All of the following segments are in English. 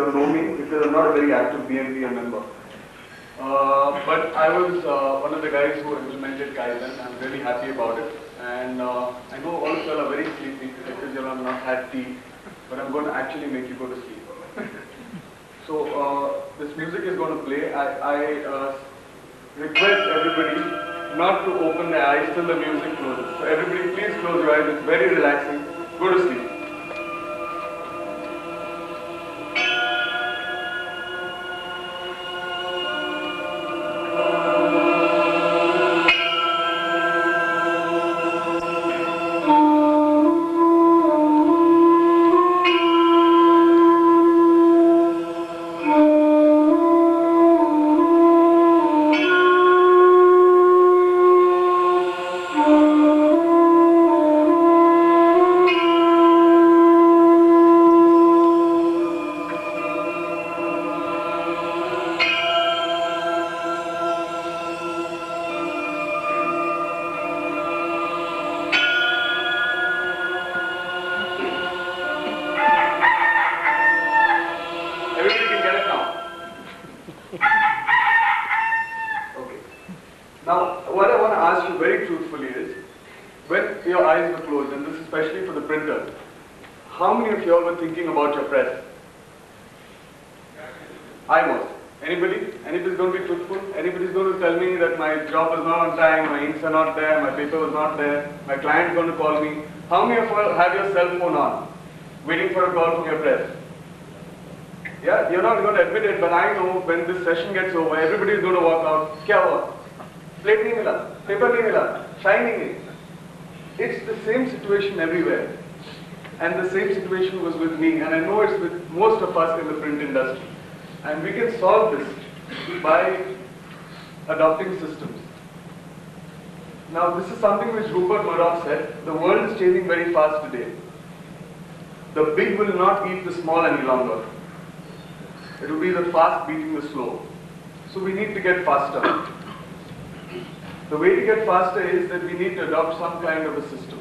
don't know me because I'm not a very active BMPM member. But I was one of the guys who implemented Kaizen. I'm really happy about it. And I know all of you are very sleepy because you have not had tea, but I'm going to actually make you go to sleep. So this music is going to play. I request everybody not to open their eyes till the music closes. So everybody please close your eyes. It's very relaxing. Go to sleep. Now, what I want to ask you very truthfully is, when your eyes were closed, and this is especially for the printer, how many of you all were thinking about your press? I was. Anybody? Anybody's going to be truthful? Anybody's going to tell me that my job is not on time, my inks are not there, my paper was not there, my client's going to call me? How many of you all have your cell phone on, waiting for a call from your press? Yeah, you're not going to admit it, but I know when this session gets over, everybody is going to walk out. Kya hua? Plate nahi mila, paper nahi mila, shine nahi gayi. It's the same situation everywhere. And the same situation was with me, and I know it's with most of us in the print industry. And we can solve this by adopting systems. Now, this is something which Rupert Murdoch said. The world is changing very fast today. The big will not eat the small any longer. It will be the fast beating the slow. So we need to get faster. The way to get faster is that we need to adopt some kind of a system.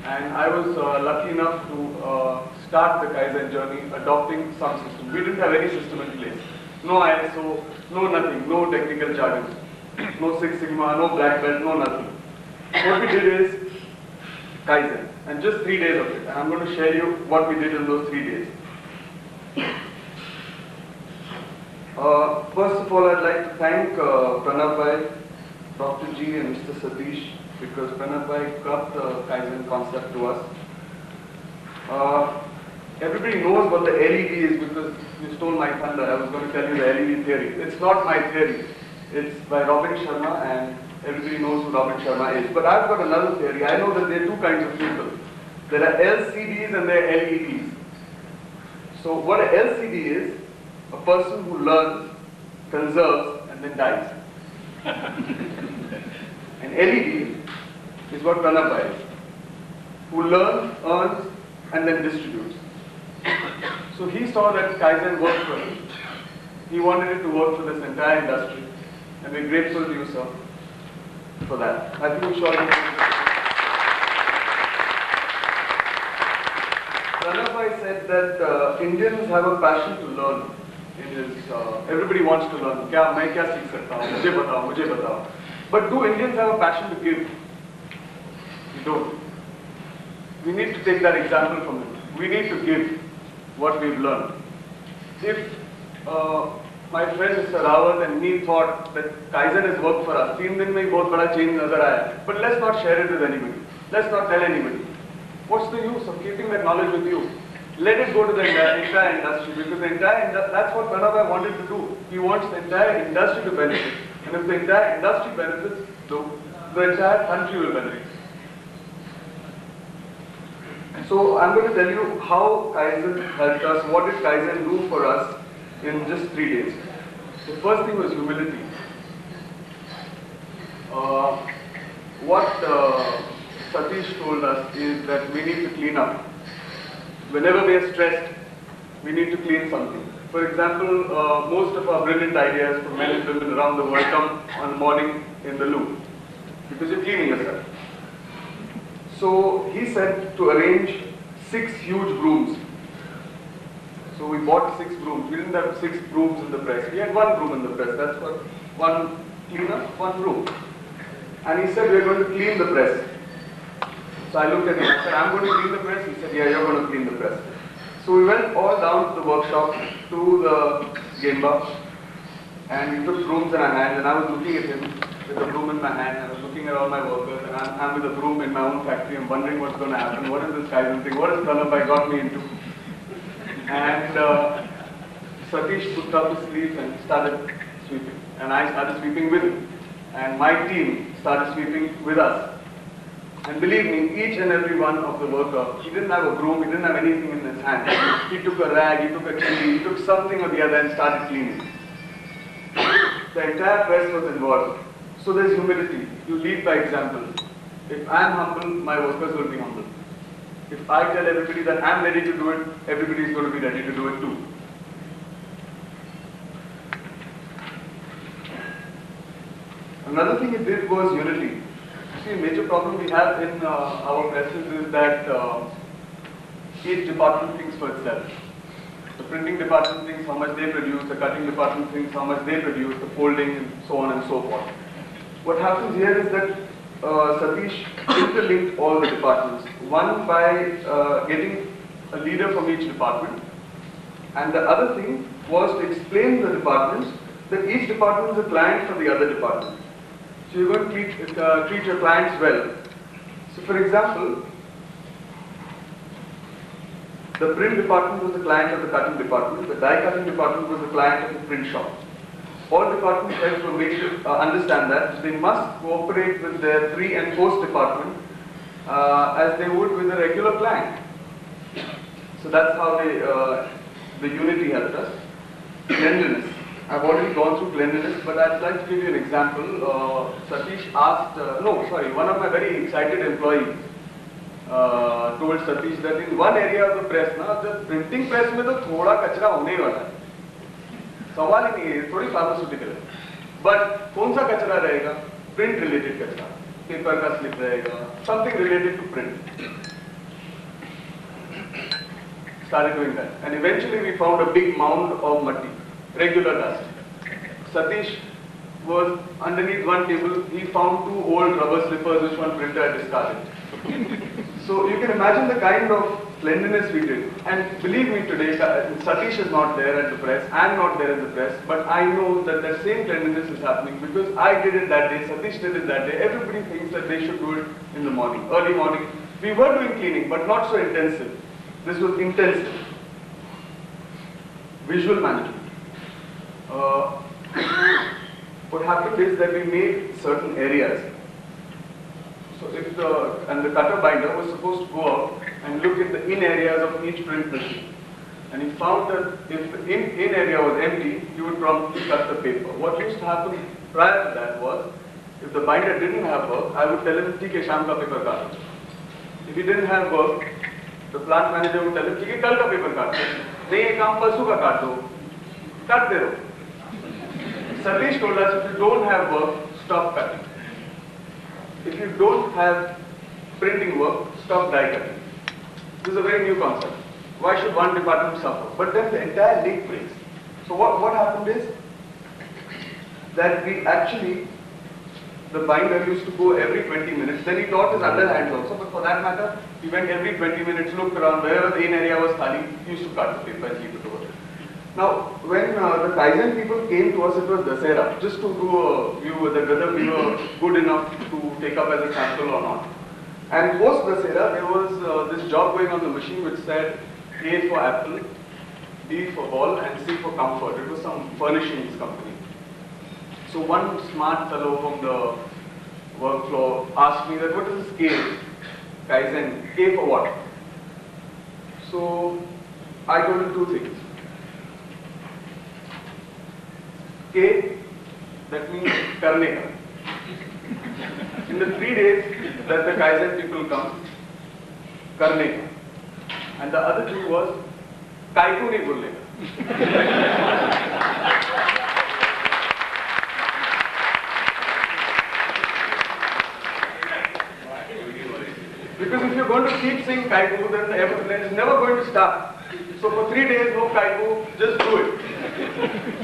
And I was lucky enough to start the Kaizen journey adopting some system. We didn't have any system in place. No ISO, no nothing, no technical jargon, no Six Sigma, no black belt, no nothing. What we did is Kaizen, and just 3 days of it. And I'm going to share you what we did in those 3 days. First of all, I'd like to thank Pranav Bhai, Dr. G and Mr. Satish, because Pranav Bhai got the Kaizen concept to us. Everybody knows what the LED is because you stole my thunder. I was going to tell you the LED theory. It's not my theory. It's by Robin Sharma, and everybody knows who Robin Sharma is. But I've got another theory. I know that there are two kinds of people. There are LCDs and there are LEDs. So what an LCD is, a person who learns, conserves, and then dies. An LED is what Pranav Bhai is, who learns, earns, and then distributes. So he saw that Kaizen worked for him. He wanted it to work for this entire industry, and we're grateful to you, sir, for that. I think we should. Pranav Bhai said that Indians have a passion to learn. Everybody wants to learn. क्या मैं क्या सीख सकता हूँ? मुझे बताओ. But do Indians have a passion to give? We don't. We need to take that example from them. We need to give what we've learned. If my friend Mr. Rawat and me thought that Kaizen has worked for us, 3 दिन में ही बहुत बड़ा change नजर आया. But let's not share it with anybody. Let's not tell anybody. What's the use of keeping that knowledge with you? Let it go to the entire industry, because that's what Pranav Bhai wanted to do. He wants the entire industry to benefit. And if the entire industry benefits, the entire country will benefit. So I'm going to tell you how Kaizen helped us, what did Kaizen do for us in just 3 days. The first thing was humility. What Satish told us is that we need to clean up. Whenever we are stressed, we need to clean something. For example, most of our brilliant ideas from men and women around the world come on the morning in the loo, because you're cleaning yourself. So he said to arrange 6 huge brooms. So we bought 6 brooms. We didn't have 6 brooms in the press. We had 1 broom in the press. That's what, 1 cleaner, 1 broom. And he said, we're going to clean the press. So I looked at him. I said, I'm going to clean the press. He said, yeah, you're going to clean the press. So we went all down to the workshop, to the Gemba, and we took brooms in our hands, and I was looking at him with a broom in my hand. I was looking at all my workers, and I'm with a broom in my own factory. I'm wondering what's going to happen. What is this Kaizen thing? What has Pranav got me into? And Satish put up his sleeves and started sweeping. And I started sweeping with him. And my team started sweeping with us. And believe me, each and every one of the worker, he didn't have a broom, he didn't have anything in his hand. He took a rag, he took a chili, he took something or the other and started cleaning. The entire press was involved. So there's humility. You lead by example. If I'm humble, my workers will be humble. If I tell everybody that I'm ready to do it, everybody is going to be ready to do it too. Another thing it did was unity. See, a major problem we have in our presses is that each department thinks for itself. The printing department thinks how much they produce, the cutting department thinks how much they produce, the folding and so on and so forth. What happens here is that Satish interlinked all the departments. One by getting a leader from each department, and the other thing was to explain to the departments that each department is a client for the other department. So you're going to treat your clients well. So for example, the print department was the client of the cutting department, the die cutting department was the client of the print shop. All departments have to make sure, understand that they must cooperate with their pre and post department as they would with a regular client. So that's how the unity helped us. Cleanliness. I've already gone through cleanliness, but I'd like to give you an example. Satish asked, one of my very excited employees told Satish that in one area of the press, the printing press में तो थोड़ा कचरा होने ही वाला है. सवाल ही नहीं है, थोड़ी फार्मास्यूटिकल है. But कौन सा कचरा रहेगा? Print related कचरा. Paper का slip रहेगा. Something related to print. Started doing that, and eventually we found a big mound of matti. Regular dust. Satish was underneath one table. He found 2 old rubber slippers which one printer had discarded. So you can imagine the kind of cleanliness we did. And believe me today, Satish is not there at the press. I am not there at the press. But I know that the same cleanliness is happening because I did it that day, Satish did it that day. Everybody thinks that they should do it in the morning, early morning. We were doing cleaning, but not so intensive. This was intensive. Visual management. What happened is that we made certain areas. So if the cutter binder was supposed to go out and look at the in areas of each print machine. And he found that if the in area was empty, he would promptly cut the paper. What used to happen prior to that was, if the binder didn't have work, I would tell him, "ठीक है, शाम का paper काट." If he didn't have work, the plant manager would tell him, "ठीक है, कल का paper काट दो." नहीं, ये काम परसों का काट दो. काटते रहो. Satish told us, if you don't have work, stop cutting. If you don't have printing work, stop die cutting. This is a very new concept. Why should one department suffer? But then the entire link breaks. So what happened is that we actually, the binder used to go every 20 minutes. Then he taught his underhands also, but for that matter, he went every 20 minutes, looked around, wherever the in area was khali, he used to cut the paper and keep it over there. Now, when the Kaizen people came to us, it was Dasera, just to do a view whether we were good enough to take up as a sample or not. And post Dasera, there was this job going on the machine which said A for apple, B for ball, and C for comfort. It was some furnishings company. So one smart fellow from the work floor asked me that, what is this K? Kaizen, K for what? So I told him 2 things. K, that means karne ka. In the 3 days that the Kaizen people come, karne ka. And the other thing was, kaiko nahi bolne ka. Because if you're going to keep saying kaiko, then it's never going to start. So for 3 days, no Kaigo, just do it.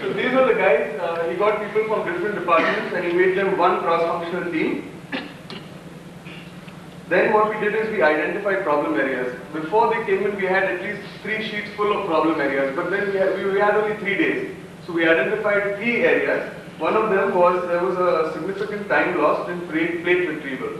So these are the guys, he got people from different departments and he made them one cross-functional team. Then what we did is we identified problem areas. Before they came in, we had at least 3 sheets full of problem areas, but then we had only 3 days. So we identified 3 areas. One of them was, there was a significant time lost in plate retrieval.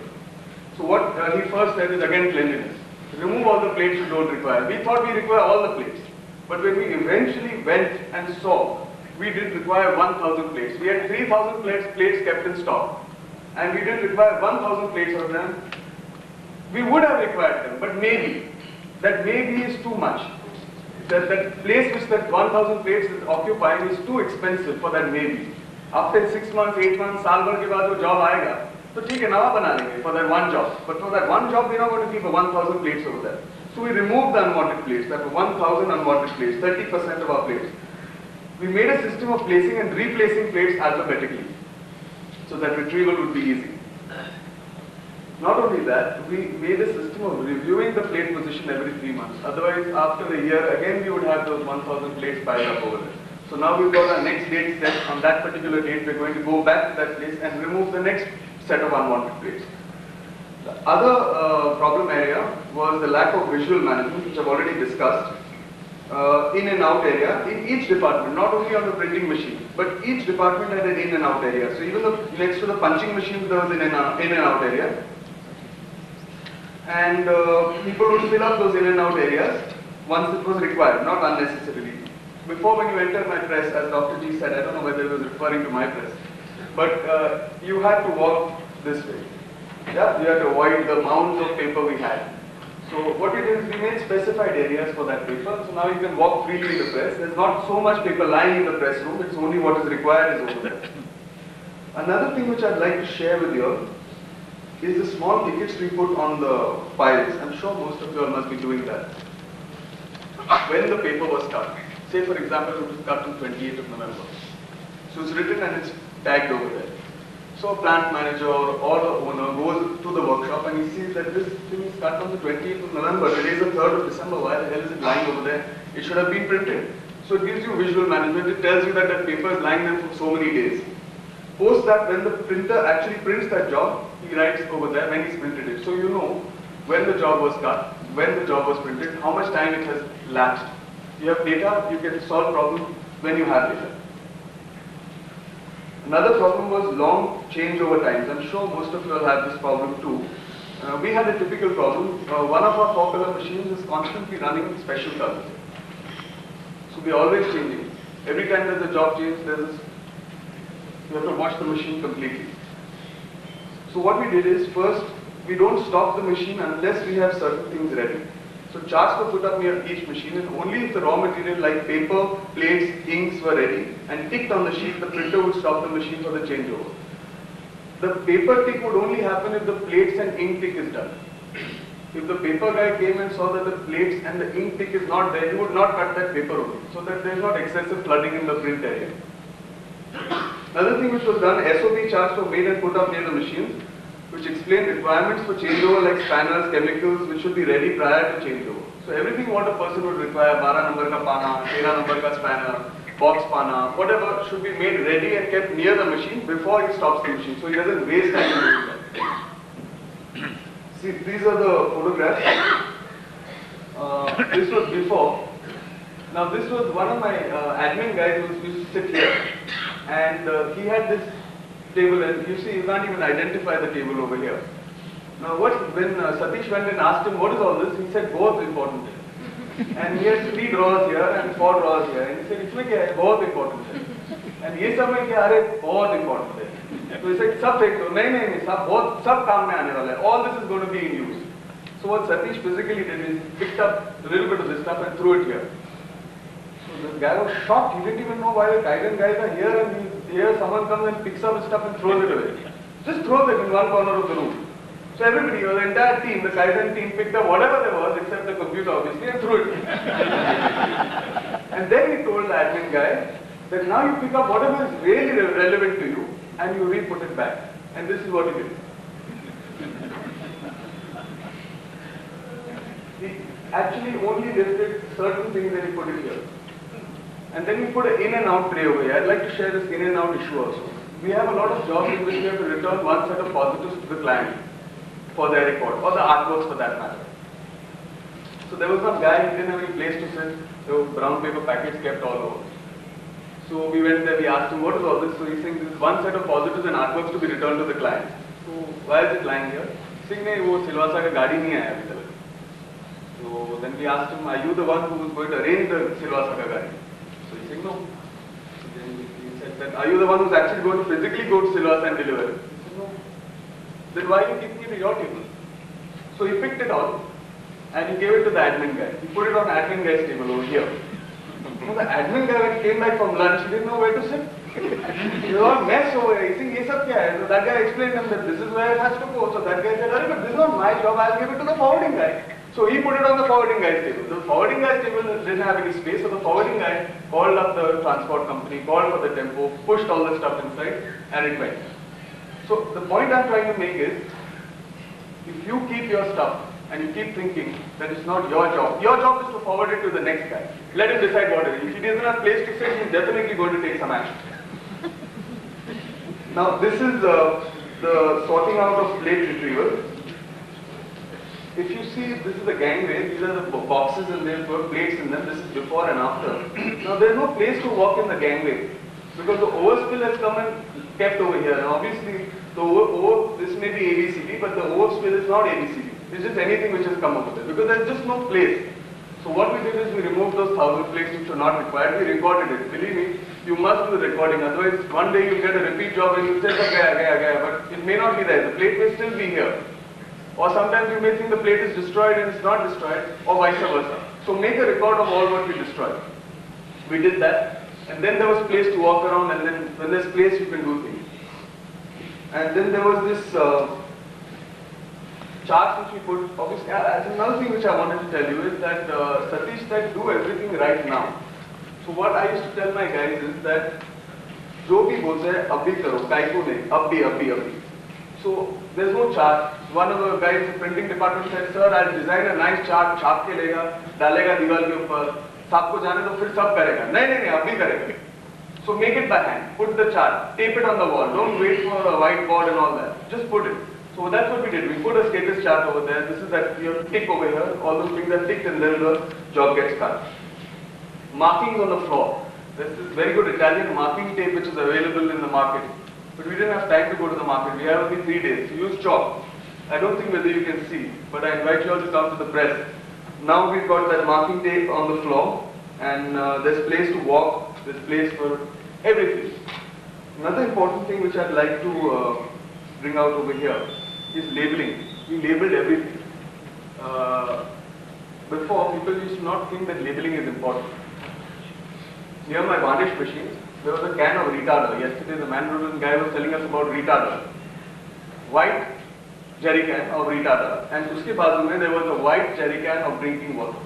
So what he first said is again cleanliness. Remove all the plates you don't require. We thought we require all the plates. But when we eventually went and saw, we did require 1,000 plates. We had 3,000 plates kept in stock. And we didn't require 1,000 plates of them. We would have required them, but maybe. That maybe is too much. That place which that 1,000 plates is occupying is too expensive for that maybe. After 6 months, 8 months, साल भर के बाद वो job आएगा, तो ठीक है नवा बना लेंगे for that one job. But for that one job, we're not going to keep 1,000 plates over there. So we removed the unwanted plates. That were 1,000 unwanted plates, 30% of our plates. We made a system of placing and replacing plates alphabetically, so that retrieval would be easy. Not only that, we made a system of reviewing the plate position every 3 months. Otherwise, after a year, again we would have those 1,000 plates piled up over there. So now we've got our next date set. On that particular date, we're going to go back to that place and remove the next set of unwanted plates. The other problem area was the lack of visual management, which I've already discussed. In and out area, in each department, not only on the printing machine, but each department had an in and out area. So even next to the punching machine, there was an in and out area. And people would fill up those in and out areas once it was required, not unnecessarily. Before, when you enter my press, as Dr. G said, I don't know whether he was referring to my press, but you had to walk this way. Yeah, you had to avoid the mounds of paper we had. So what we did is we made specified areas for that paper. So now you can walk freely in the press. There's not so much paper lying in the press room. It's only what is required is over there. Another thing which I'd like to share with you is the small tickets we put on the files. I'm sure most of you all must be doing that. When the paper was cut. Say for example, it was cut on 28th of November. So it's written and it's tagged over there. So a plant manager or the owner goes to the workshop and he sees that this thing is cut on the 28th of November. Today is the 3rd of December. Why the hell is it lying over there? It should have been printed. So it gives you visual management. It tells you that that paper is lying there for so many days. Post that, when the printer actually prints that job, he writes over there when he's printed it. So you know when the job was cut, when the job was printed, how much time it has lapsed. You have data, you can solve problems when you have data. Another problem was long changeover times. I'm sure most of you all have this problem too. We had a typical problem. One of our 4-color machines is constantly running special colors. So we're always changing. Every time there's a job change, you have to wash the machine completely. So what we did is, first, we don't stop the machine unless we have certain things ready. So charts were put up near each machine, and only if the raw material like paper, plates, inks were ready and ticked on the sheet, the printer would stop the machine for the changeover. The paper tick would only happen if the plates and ink tick is done. If the paper guy came and saw that the plates and the ink tick is not there, he would not cut that paper only, so that there is not excessive flooding in the print area. Another thing which was done, SOP charts were made and put up near the machines, which explain requirements for changeover like spanners, chemicals, which should be ready prior to changeover. So everything what a person would require, 12 number ka pana, 13 number ka spanner, box pana, whatever should be made ready and kept near the machine before he stops the machine, so he doesn't waste time doing that. See, these are the photographs. This was before. Now this was one of my admin guys who used to sit here, and he had this table, and you see, you can't even identify the table over here. Now, when Satish went and asked him, what is all this? He said, both important. And he has 3 drawers here and 4 drawers here. And he said, इसमें क्या है? बहुत important है. And ये सब में क्या अरे बहुत important है. So he said, सब फेंक दो. नहीं, सब काम में आने वाला है. All this is going to be in use. So what Satish physically did is picked up a little bit of this stuff and threw it here. So the guy was shocked. He didn't even know why the Kaizen guys are here, and here someone comes and picks up stuff and throws it away. Just throws it in one corner of the room. So everybody, the entire team, the Kaizen team picked up whatever there was except the computer obviously and threw it. And then he told the admin guy that now you pick up whatever is really relevant to you and you re-put it back. And this is what he did. He actually only lifted certain things that he put in here. And then we put an in and out tray over here. I'd like to share this in and out issue also. We have a lot of jobs in which we have to return one set of positives to the client for their record, or the artworks for that matter. So there was some guy, he didn't have any place to sit, there were brown paper packets kept all over. So we went there, we asked him, what is all this? So he's saying, this is one set of positives and artworks to be returned to the client. So why is it lying here? He's saying, no, wo Silvassa ka gaadi nahi aaya abhi tak. So then we asked him, are you the one who was going to arrange the Silvassa ka gaadi? So he said, no. So then he said that, are you the one who's actually going to physically go to Silvassa and deliver it? He said, no. Then why are you keeping it at your table? So he picked it out and he gave it to the admin guy. He put it on admin guy's table over here. So the admin guy, when he came back from lunch, he didn't know where to sit. He was all mess over here. He said, ye sab kya hai? So that guy explained to him that this is where it has to go. So that guy said, but this is not my job, I'll give it to the forwarding guy. So he put it on the forwarding guy's table. The forwarding guy's table didn't have any space, so the forwarding guy called up the transport company, called for the tempo, pushed all the stuff inside, and it went. So the point I'm trying to make is, if you keep your stuff and you keep thinking that it's not your job is to forward it to the next guy. Let him decide what it is. If he doesn't have place to sit, he's definitely going to take some action. Now this is the sorting out of plate retrieval. If you see, this is the gangway, these are the boxes and they've got plates in them, this is before and after. Now there's no place to walk in the gangway because the overspill has come and kept over here. Now obviously, this may be ABCD, but the overspill is not ABCD. It's just anything which has come over there because there's just no place. So what we did is we removed those 1,000 plates which were not required. We recorded it. Believe me, you must do the recording. Otherwise, one day you'll get a repeat job and you'll say, gaya, but it may not be there. The plate may still be here. Or sometimes you may think the plate is destroyed and it's not destroyed, or vice versa. So make a record of all what we destroyed. We did that, and then there was place to walk around, and then when there's place, you can do things. And then there was this chart which we put. Obviously, another thing which I wanted to tell you is that Satish said, do everything right now. So what I used to tell my guys is that, जो भी बोलते हैं, अभी करो, काहे को नहीं, अभी. So there's no chart. One of the guys in the printing department said, sir, I'll design a nice chart, छाप के लेगा, डालेगा दीवार के ऊपर, सबको जाने तो फिर सब करेगा. नहीं, अभी करेगा. So make it by hand. Put the chart, tape it on the wall. Don't wait for a whiteboard and all that. Just put it. So that's what we did. We put a status chart over there. This is that you tick over here. All those things are ticked and then the job gets cut. Markings on the floor. This is very good Italian marking tape which is available in the market. But we didn't have time to go to the market. We have only 3 days. So use chalk. I don't think whether you can see, but I invite you all to come to the press. Now we've got that marking tape on the floor, and there's place to walk, there's place for everything. Another important thing which I'd like to bring out over here is labeling. We labeled everything. Before, people used to not think that labeling is important. Near my varnish machine, there was a can of retarder. Yesterday the man guy was telling us about retarder. White jerry can of retarder, and uske bazu mein there was a white jerry can of drinking water.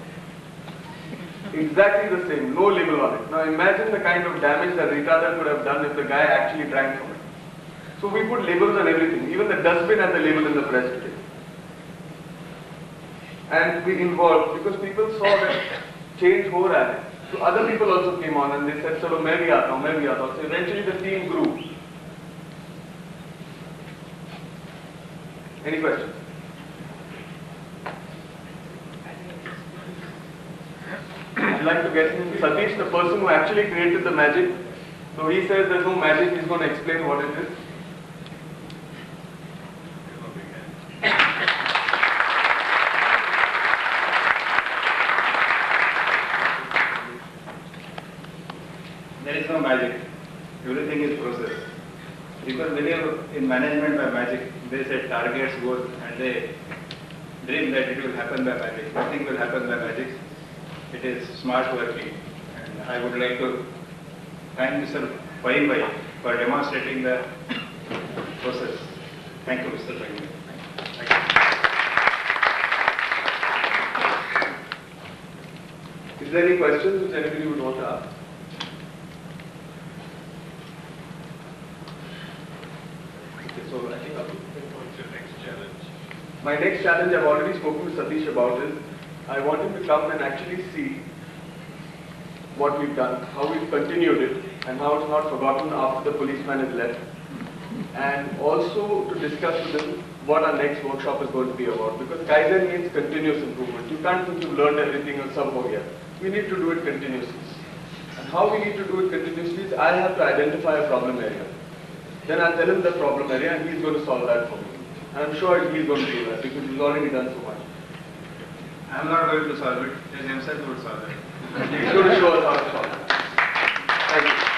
Exactly the same, no label on it. Now imagine the kind of damage that retarder could have done if the guy actually drank from it. So we put labels on everything. Even the dustbin has a label in the press today. And we involved, because people saw that change ho raha hai. So other people also came on and they said, "Chalo, main bhi aata hu." So eventually the team grew. Any questions? I'd like to get in Satish, the person who actually created the magic. So he says there's no magic, he's going to explain what it is. There is no magic. Everything is process. People believe in management by magic. They set targets, goals, and they dream that it will happen by magic. Nothing will happen by magic. It is smart working. And I would like to thank Mr. Pai for demonstrating the process. Thank you, Mr. Pai. Is there any questions which anybody would want to ask? So I think what's your next challenge? My next challenge, I've already spoken to Satish about, is I want him to come and actually see what we've done, how we've continued it, and how it's not forgotten after the policeman is left. And also to discuss with him what our next workshop is going to be about. Because Kaizen means continuous improvement. You can't think you've learned everything and sub ho gaya. We need to do it continuously. And how we need to do it continuously is I have to identify a problem area. Then I'll tell him the problem area and he's going to solve that for me. And I'm sure he's going to do that because he's already done so much. I'm not going to solve it. He himself would solve it. He's going to show us how to solve it. Thank you.